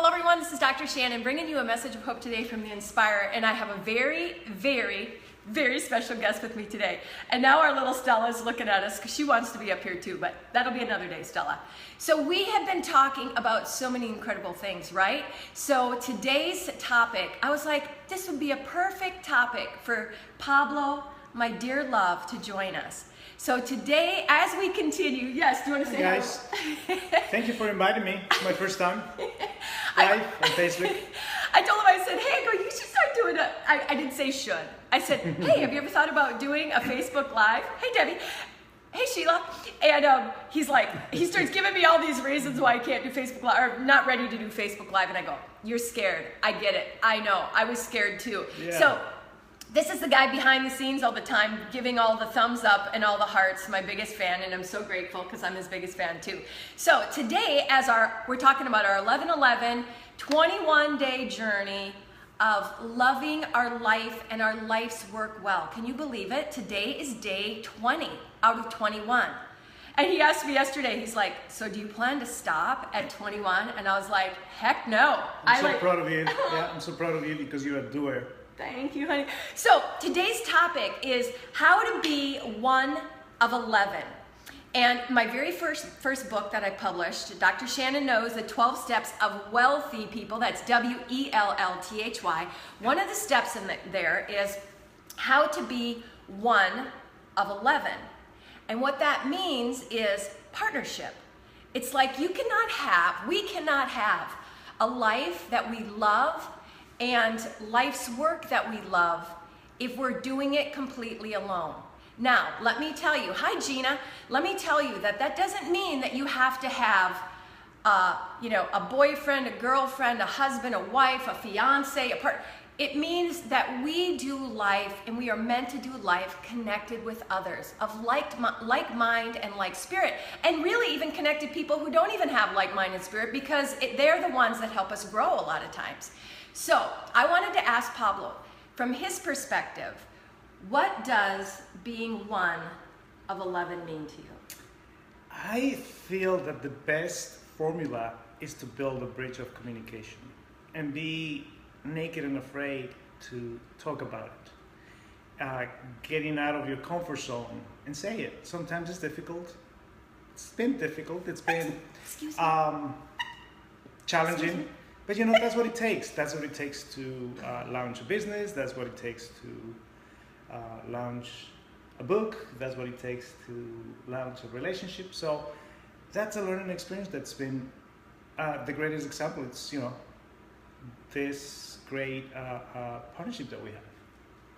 Hello everyone, this is Dr. Shannon bringing you a message of hope today from the Inspire, and I have a very, very, very special guest with me today. And now our little Stella is looking at us because she wants to be up here too, but that'll be another day, Stella. So we have been talking about so many incredible things, right? So today's topic, I was like, this would be a perfect topic for Pablo, my dear love, to join us. So today, as we continue, yes, do you want to say hi? Guys, thank you for inviting me. It's my first time live on Facebook. I told him, I said, hey, you should start doing I didn't say should. I said, hey, have you ever thought about doing a Facebook Live? Hey, Debbie. Hey, Sheila. And he's like, he starts giving me all these reasons why I can't do Facebook Live, or not ready to do Facebook Live. And I go, you're scared. I get it. I know. I was scared too. Yeah. So this is the guy behind the scenes all the time, giving all the thumbs up and all the hearts, my biggest fan, and I'm so grateful because I'm his biggest fan too. So today, we're talking about our 11-11, 21-day journey of loving our life and our life's work well. Can you believe it? Today is day 20 out of 21. And he asked me yesterday, he's like, so do you plan to stop at 21? And I was like, heck no. I'm so proud of you. Yeah, I'm so proud of you because you're a doer. Thank you, honey. So today's topic is how to be one of 11. And my very first book that I published, Dr. Shannon Knows the 12 Steps of Wealthy People, that's W-E-L-L-T-H-Y. One of the steps in there is how to be one of 11. And what that means is partnership. It's like we cannot have a life that we love and life's work that we love if we're doing it completely alone. Now, let me tell you, hi Gina, let me tell you that doesn't mean that you have to have a boyfriend, a girlfriend, a husband, a wife, a fiance, a partner. It means that we do life, and we are meant to do life connected with others of like mind and like spirit, and really even connected people who don't even have like mind and spirit, because they're the ones that help us grow a lot of times. So I wanted to ask Pablo, from his perspective, what does being one of 11 mean to you? I feel that the best formula is to build a bridge of communication and be naked and afraid to talk about it. Getting out of your comfort zone and say it. Sometimes it's difficult. It's been difficult. It's been challenging. But that's what it takes. That's what it takes to launch a business. That's what it takes to launch a book. That's what it takes to launch a relationship. So that's a learning experience that's been the greatest example. It's, this great partnership that we have.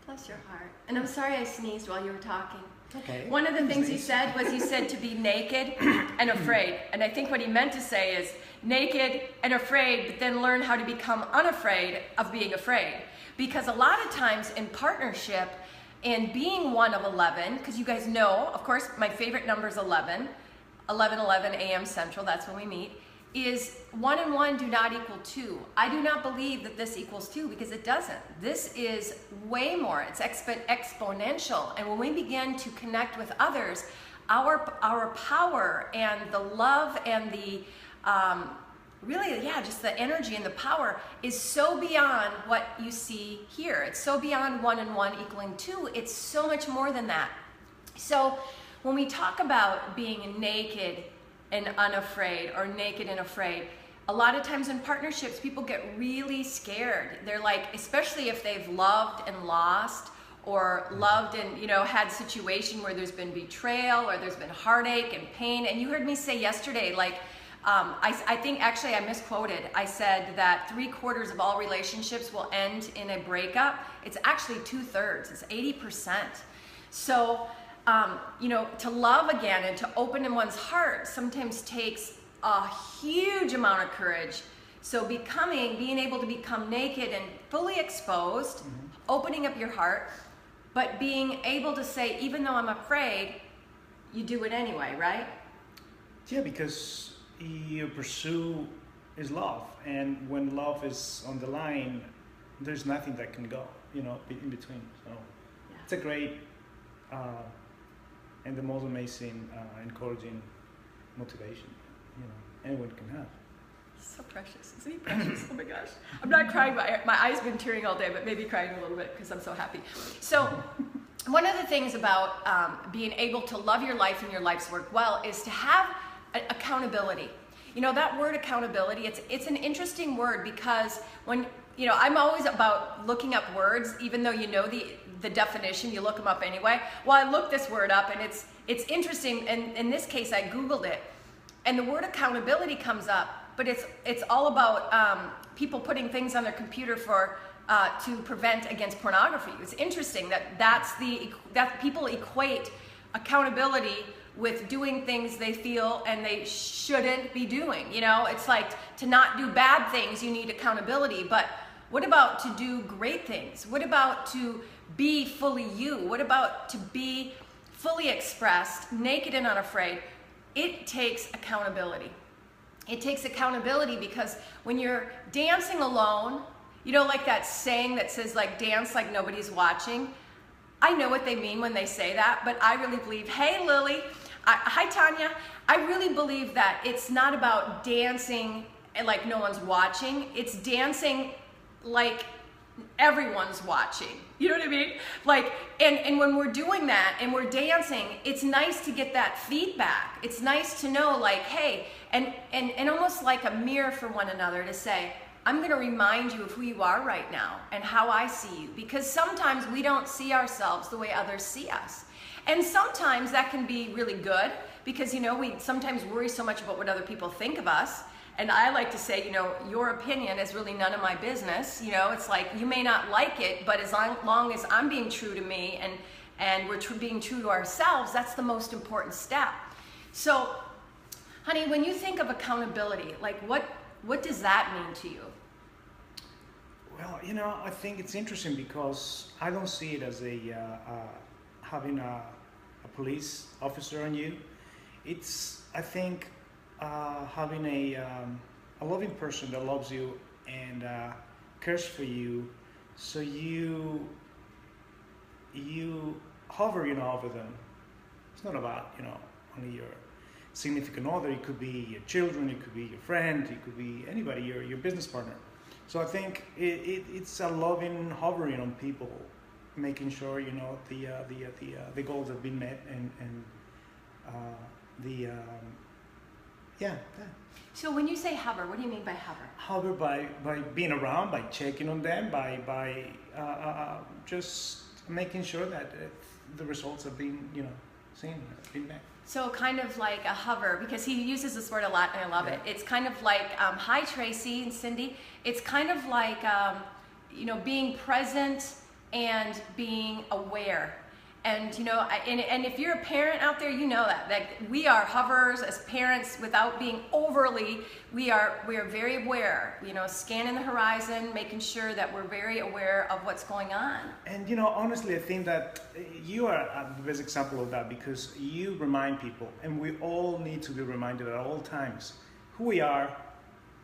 Bless your heart. And I'm sorry I sneezed while you were talking. Okay. One of the things he said was, he said to be naked and afraid. And I think what he meant to say is naked and afraid, but then learn how to become unafraid of being afraid. Because a lot of times in partnership, in being one of 11, because you guys know, of course, my favorite number is 11, 11 a.m. Central, that's when we meet, is 1 and 1 do not equal 2. I do not believe that this equals 2, because it doesn't. This is way more. It's exponential. And when we begin to connect with others, our power and the love and the just the energy and the power is so beyond what you see here. It's so beyond 1 and 1 equaling 2. It's so much more than that. So when we talk about being naked and unafraid, or naked and afraid, a lot of times in partnerships, people get really scared. They're like, especially if they've loved and lost, or loved and had situation where there's been betrayal, or there's been heartache and pain. And you heard me say yesterday, like, I think actually I misquoted. I said that 3/4 of all relationships will end in a breakup. It's actually 2/3. It's 80%. So to love again and to open in one's heart sometimes takes a huge amount of courage. So being able to become naked and fully exposed, opening up your heart, but being able to say, even though I'm afraid, you do it anyway, right? Yeah, because your pursuit is love. And when love is on the line, there's nothing that can go, in between. So yeah. It's a great and the most amazing, encouraging motivation anyone can have. So precious. Isn't he precious? Oh my gosh. I'm not crying. My eyes have been tearing all day, but maybe crying a little bit because I'm so happy. So one of the things about being able to love your life and your life's work well is to have accountability. You know, that word accountability, it's an interesting word because when, you know, I'm always about looking up words, even though you know the definition, you look them up anyway. Well, I looked this word up and it's interesting, and in this case I Googled it, and the word accountability comes up, but it's all about people putting things on their computer for to prevent against pornography. It's interesting that people equate accountability with doing things they feel and they shouldn't be doing. You know, it's like to not do bad things, you need accountability. But what about to do great things? What about to be fully you? What about to be fully expressed, naked and unafraid? It takes accountability. It takes accountability because when you're dancing alone, you know, like that saying that says like dance like nobody's watching. I know what they mean when they say that, but I really believe, hey Lily, hi Tanya, I really believe that it's not about dancing like no one's watching, it's dancing like everyone's watching. You know what I mean? Like, and when we're doing that and we're dancing, it's nice to get that feedback. It's nice to know like, hey, and almost like a mirror for one another to say, I'm going to remind you of who you are right now and how I see you, because sometimes we don't see ourselves the way others see us. And sometimes that can be really good because, you know, we sometimes worry so much about what other people think of us. And I like to say, you know, your opinion is really none of my business. You know, it's like you may not like it, but as long as I'm being true to me and we're being true to ourselves, that's the most important step. So, honey, when you think of accountability, like what does that mean to you? Well, you know, I think it's interesting because I don't see it as having a police officer on you. It's, I think, having a loving person that loves you and cares for you, so you hover, you know, over them. It's not about, you know, only your significant other. It could be your children, it could be your friend, it could be anybody, your business partner. So I think it's a loving hovering on people, making sure, you know, the goals have been met and yeah. So when you say hover, what do you mean by hover? Hover by being around, by checking on them, by just making sure that the results have been, you know, seen, been met. So kind of like a hover, because he uses this word a lot and I love it. It's kind of like, hi Tracy and Cindy, it's kind of like, you know, being present and being aware. And, you know, and if you're a parent out there, you know that we are hovers as parents without being overly, we are very aware, you know, scanning the horizon, making sure that we're very aware of what's going on. And, you know, honestly, I think that you are the best example of that because you remind people, and we all need to be reminded at all times who we are,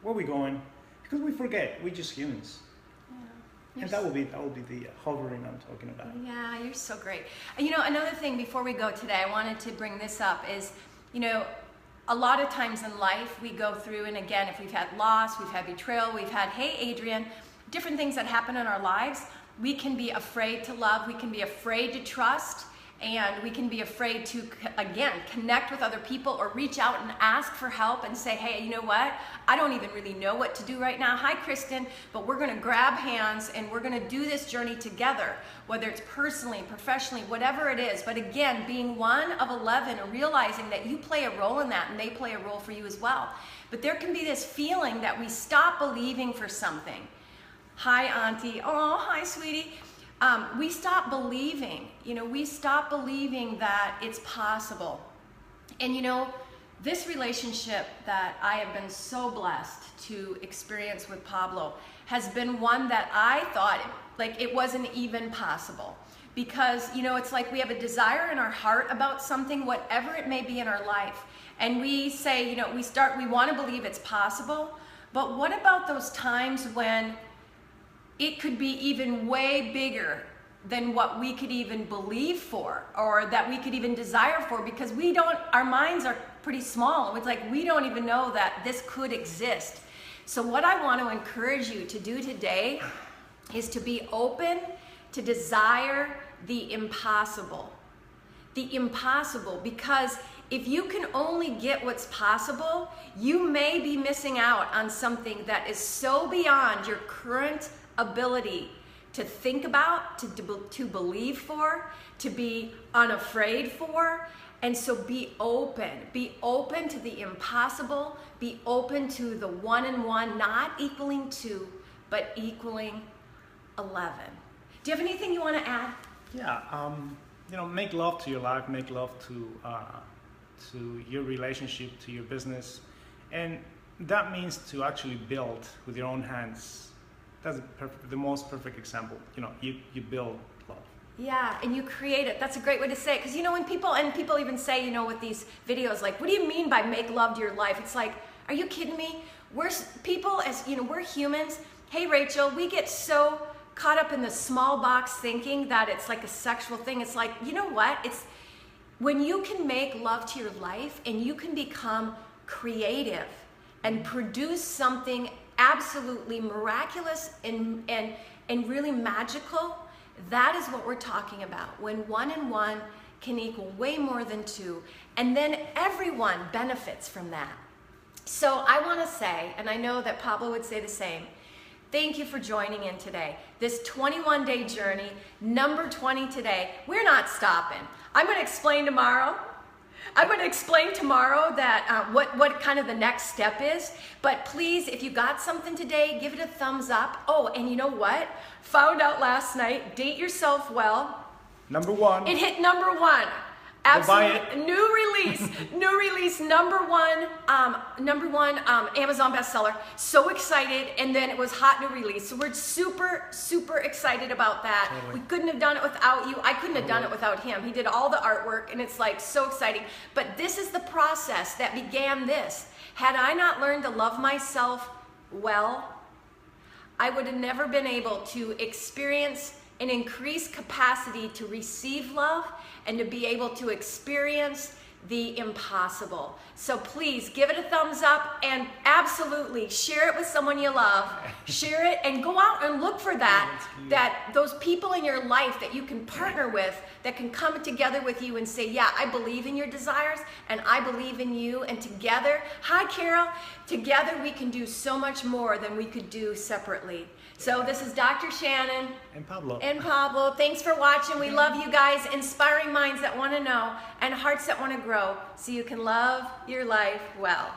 where we're going, because we forget, we're just humans. And that will be the hovering I'm talking about. Yeah, you're so great. And you know, another thing before we go today, I wanted to bring this up is, you know, a lot of times in life we go through, and again, if we've had loss, we've had betrayal, we've had, hey Adrian, different things that happen in our lives, we can be afraid to love, we can be afraid to trust, and we can be afraid to, again, connect with other people or reach out and ask for help and say, hey, you know what? I don't even really know what to do right now. Hi, Kristen, but we're going to grab hands and we're going to do this journey together, whether it's personally, professionally, whatever it is. But again, being one of 11 and realizing that you play a role in that and they play a role for you as well. But there can be this feeling that we stop believing for something. Hi, Auntie. Oh, hi, sweetie. We stop believing, you know, we stop believing that it's possible. And you know, this relationship that I have been so blessed to experience with Pablo has been one that I thought like it wasn't even possible. Because, you know, it's like we have a desire in our heart about something, whatever it may be in our life. And we say, you know, we want to believe it's possible. But what about those times when it could be even way bigger than what we could even believe for or that we could even desire for, because our minds are pretty small. It's like we don't even know that this could exist. So what I want to encourage you to do today is to be open to desire the impossible. The impossible, because if you can only get what's possible, you may be missing out on something that is so beyond your current ability to think about, to believe for, to be unafraid for. And so be open to the impossible, be open to the 1 and 1 not equaling 2, but equaling 11. Do you have anything you want to add? Yeah, make love to your life, make love to your relationship, to your business, and that means to actually build with your own hands. That's the most perfect example. You build love. Yeah, and you create it. That's a great way to say it. Because when people even say, with these videos, like, what do you mean by make love to your life? It's like, are you kidding me? We're people, we're humans. Hey, Rachel, we get so caught up in the small box thinking that it's like a sexual thing. It's like, you know what? It's when you can make love to your life and you can become creative and produce something absolutely miraculous and really magical. That is what we're talking about. When 1 and 1 can equal way more than 2, and then everyone benefits from that. So I want to say, and I know that Pablo would say the same, thank you for joining in today. This 21-day journey, number 20 today, we're not stopping. I'm going to explain tomorrow. I'm going to explain tomorrow that what kind of the next step is. But please, if you got something today, give it a thumbs up. Oh, and you know what? Found out last night, Date Yourself Well. Number 1. It hit number 1. Absolutely. New release, number one Amazon bestseller. So excited, and then it was hot new release. So we're super, super excited about that. Totally. We couldn't have done it without you. I couldn't have done it without him. He did all the artwork, and it's like so exciting. But this is the process that began this. Had I not learned to love myself well, I would have never been able to experience an increased capacity to receive love and to be able to experience the impossible. So please give it a thumbs up and absolutely share it with someone you love. Share it and go out and look for those people in your life that you can partner with, that can come together with you and say, yeah, I believe in your desires and I believe in you, and together, hi Carol, together we can do so much more than we could do separately. So this is Dr. Shannon. And Pablo. Thanks for watching. We love you guys. Inspiring minds that want to know and hearts that want to grow so you can love your life well.